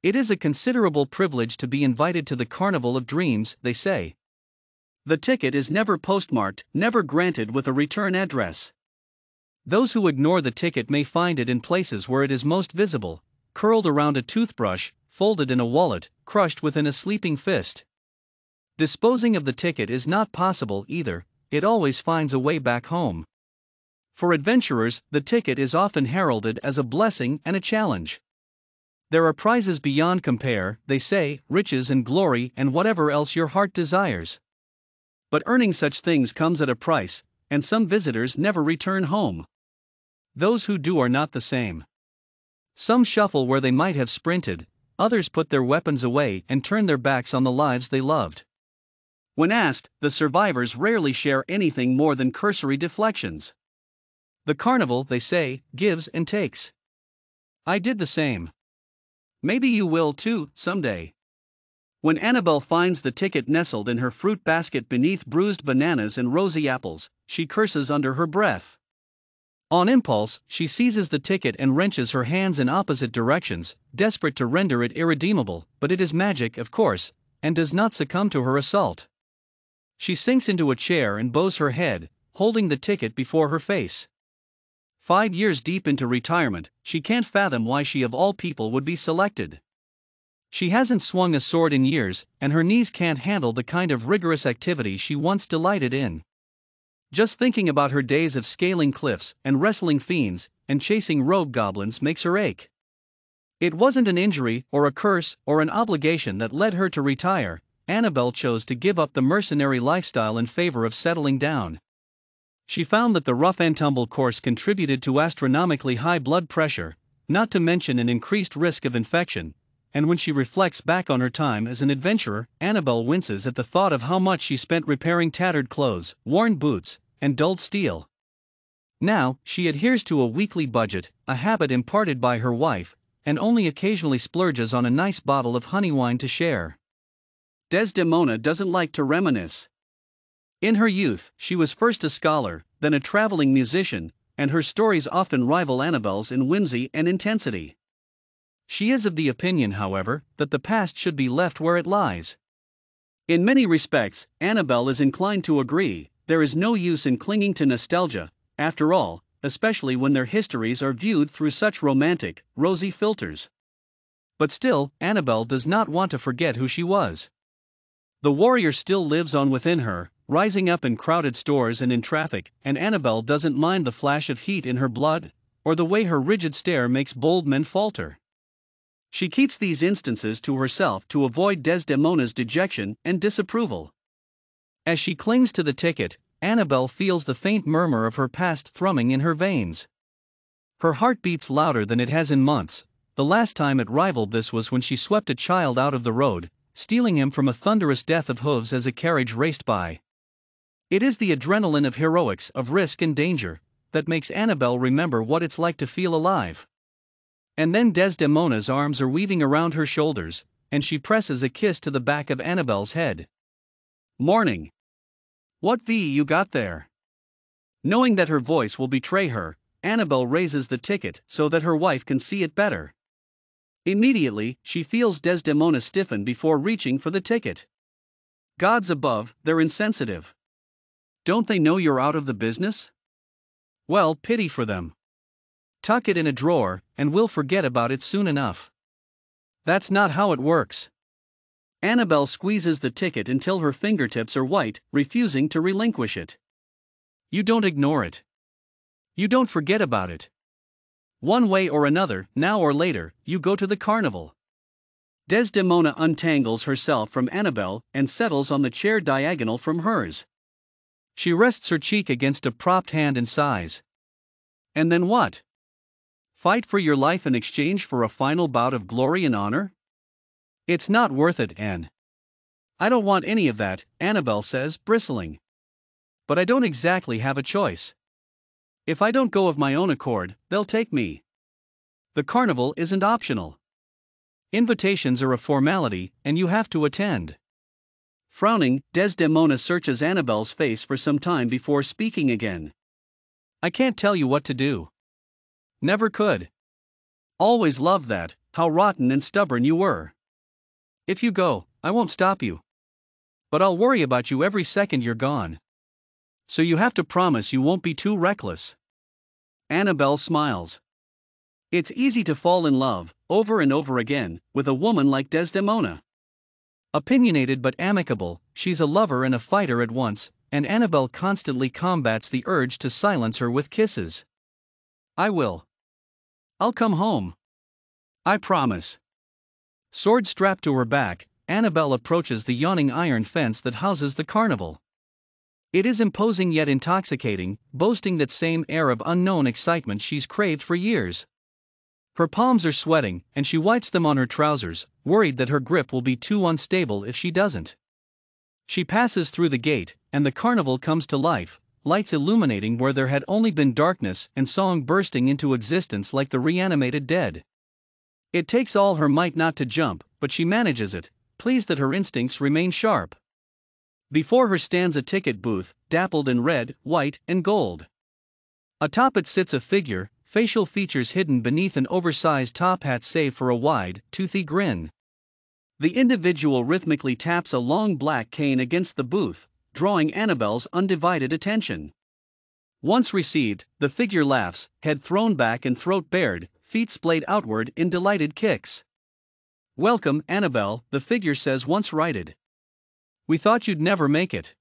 It is a considerable privilege to be invited to the Carnival of Dreams, they say. The ticket is never postmarked, never granted with a return address. Those who ignore the ticket may find it in places where it is most visible, curled around a toothbrush, folded in a wallet, crushed within a sleeping fist. Disposing of the ticket is not possible either, it always finds a way back home. For adventurers, the ticket is often heralded as a blessing and a challenge. There are prizes beyond compare, they say, riches and glory and whatever else your heart desires. But earning such things comes at a price, and some visitors never return home. Those who do are not the same. Some shuffle where they might have sprinted, others put their weapons away and turn their backs on the lives they loved. When asked, the survivors rarely share anything more than cursory deflections. The carnival, they say, gives and takes. I did the same. Maybe you will too, someday. When Annabelle finds the ticket nestled in her fruit basket beneath bruised bananas and rosy apples, she curses under her breath. On impulse, she seizes the ticket and wrenches her hands in opposite directions, desperate to render it irredeemable, but it is magic, of course, and does not succumb to her assault. She sinks into a chair and bows her head, holding the ticket before her face. 5 years deep into retirement, she can't fathom why she of all people would be selected. She hasn't swung a sword in years, and her knees can't handle the kind of rigorous activity she once delighted in. Just thinking about her days of scaling cliffs, and wrestling fiends, and chasing rogue goblins makes her ache. It wasn't an injury, or a curse, or an obligation that led her to retire. Annabelle chose to give up the mercenary lifestyle in favor of settling down. She found that the rough-and-tumble course contributed to astronomically high blood pressure, not to mention an increased risk of infection, and when she reflects back on her time as an adventurer, Annabelle winces at the thought of how much she spent repairing tattered clothes, worn boots, and dulled steel. Now, she adheres to a weekly budget, a habit imparted by her wife, and only occasionally splurges on a nice bottle of honey wine to share. Desdemona doesn't like to reminisce. In her youth, she was first a scholar, then a traveling musician, and her stories often rival Annabelle's in whimsy and intensity. She is of the opinion, however, that the past should be left where it lies. In many respects, Annabelle is inclined to agree. There is no use in clinging to nostalgia, after all, especially when their histories are viewed through such romantic, rosy filters. But still, Annabelle does not want to forget who she was. The warrior still lives on within her, rising up in crowded stores and in traffic, and Annabelle doesn't mind the flash of heat in her blood, or the way her rigid stare makes bold men falter. She keeps these instances to herself to avoid Desdemona's dejection and disapproval. As she clings to the ticket, Annabelle feels the faint murmur of her past thrumming in her veins. Her heart beats louder than it has in months. The last time it rivaled this was when she swept a child out of the road, stealing him from a thunderous death of hooves as a carriage raced by. It is the adrenaline of heroics, of risk and danger, that makes Annabelle remember what it's like to feel alive. And then Desdemona's arms are weaving around her shoulders, and she presses a kiss to the back of Annabelle's head. Morning. What V you got there? Knowing that her voice will betray her, Annabelle raises the ticket so that her wife can see it better. Immediately, she feels Desdemona stiffen before reaching for the ticket. Gods above, they're insensitive. Don't they know you're out of the business? Well, pity for them. Tuck it in a drawer, and we'll forget about it soon enough. That's not how it works. Annabelle squeezes the ticket until her fingertips are white, refusing to relinquish it. You don't ignore it. You don't forget about it. One way or another, now or later, you go to the carnival. Desdemona untangles herself from Annabelle and settles on the chair diagonal from hers. She rests her cheek against a propped hand and sighs. And then what? Fight for your life in exchange for a final bout of glory and honor? It's not worth it, Anne. I don't want any of that, Annabelle says, bristling. But I don't exactly have a choice. If I don't go of my own accord, they'll take me. The carnival isn't optional. Invitations are a formality, and you have to attend. Frowning, Desdemona searches Annabelle's face for some time before speaking again. I can't tell you what to do. Never could. Always loved that, how rotten and stubborn you were. If you go, I won't stop you. But I'll worry about you every second you're gone. So you have to promise you won't be too reckless. Annabelle smiles. It's easy to fall in love, over and over again, with a woman like Desdemona. Opinionated but amicable, she's a lover and a fighter at once, and Annabelle constantly combats the urge to silence her with kisses. I will. I'll come home. I promise. Sword strapped to her back, Annabelle approaches the yawning iron fence that houses the carnival. It is imposing yet intoxicating, boasting that same air of unknown excitement she's craved for years. Her palms are sweating, and she wipes them on her trousers, worried that her grip will be too unstable if she doesn't. She passes through the gate, and the carnival comes to life, lights illuminating where there had only been darkness and song bursting into existence like the reanimated dead. It takes all her might not to jump, but she manages it, pleased that her instincts remain sharp. Before her stands a ticket booth, dappled in red, white, and gold. Atop it sits a figure, facial features hidden beneath an oversized top hat save for a wide, toothy grin. The individual rhythmically taps a long black cane against the booth, drawing Annabelle's undivided attention. Once received, the figure laughs, head thrown back and throat bared, feet splayed outward in delighted kicks. Welcome, Annabelle, the figure says once righted. We thought you'd never make it.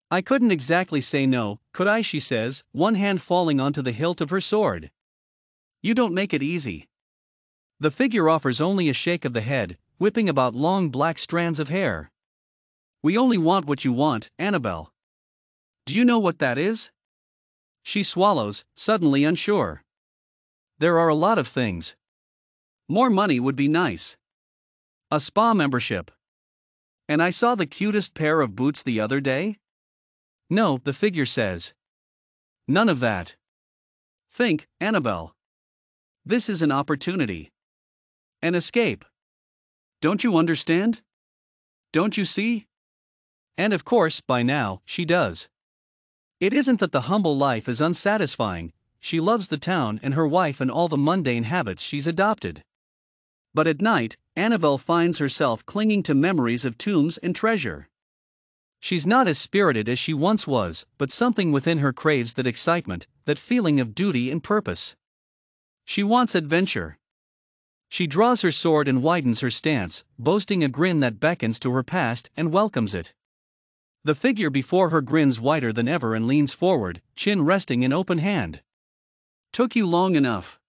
I couldn't exactly say no, could I, she says, one hand falling onto the hilt of her sword. You don't make it easy. The figure offers only a shake of the head, whipping about long black strands of hair. We only want what you want, Annabelle. Do you know what that is? She swallows, suddenly unsure. There are a lot of things. More money would be nice. A spa membership. And I saw the cutest pair of boots the other day? No, the figure says. None of that. Think, Annabelle. This is an opportunity. An escape. Don't you understand? Don't you see? And of course, by now, she does. It isn't that the humble life is unsatisfying, she loves the town and her wife and all the mundane habits she's adopted. But at night, Annabelle finds herself clinging to memories of tombs and treasure. She's not as spirited as she once was, but something within her craves that excitement, that feeling of duty and purpose. She wants adventure. She draws her sword and widens her stance, boasting a grin that beckons to her past and welcomes it. The figure before her grins wider than ever and leans forward, chin resting in open hand. Took you long enough.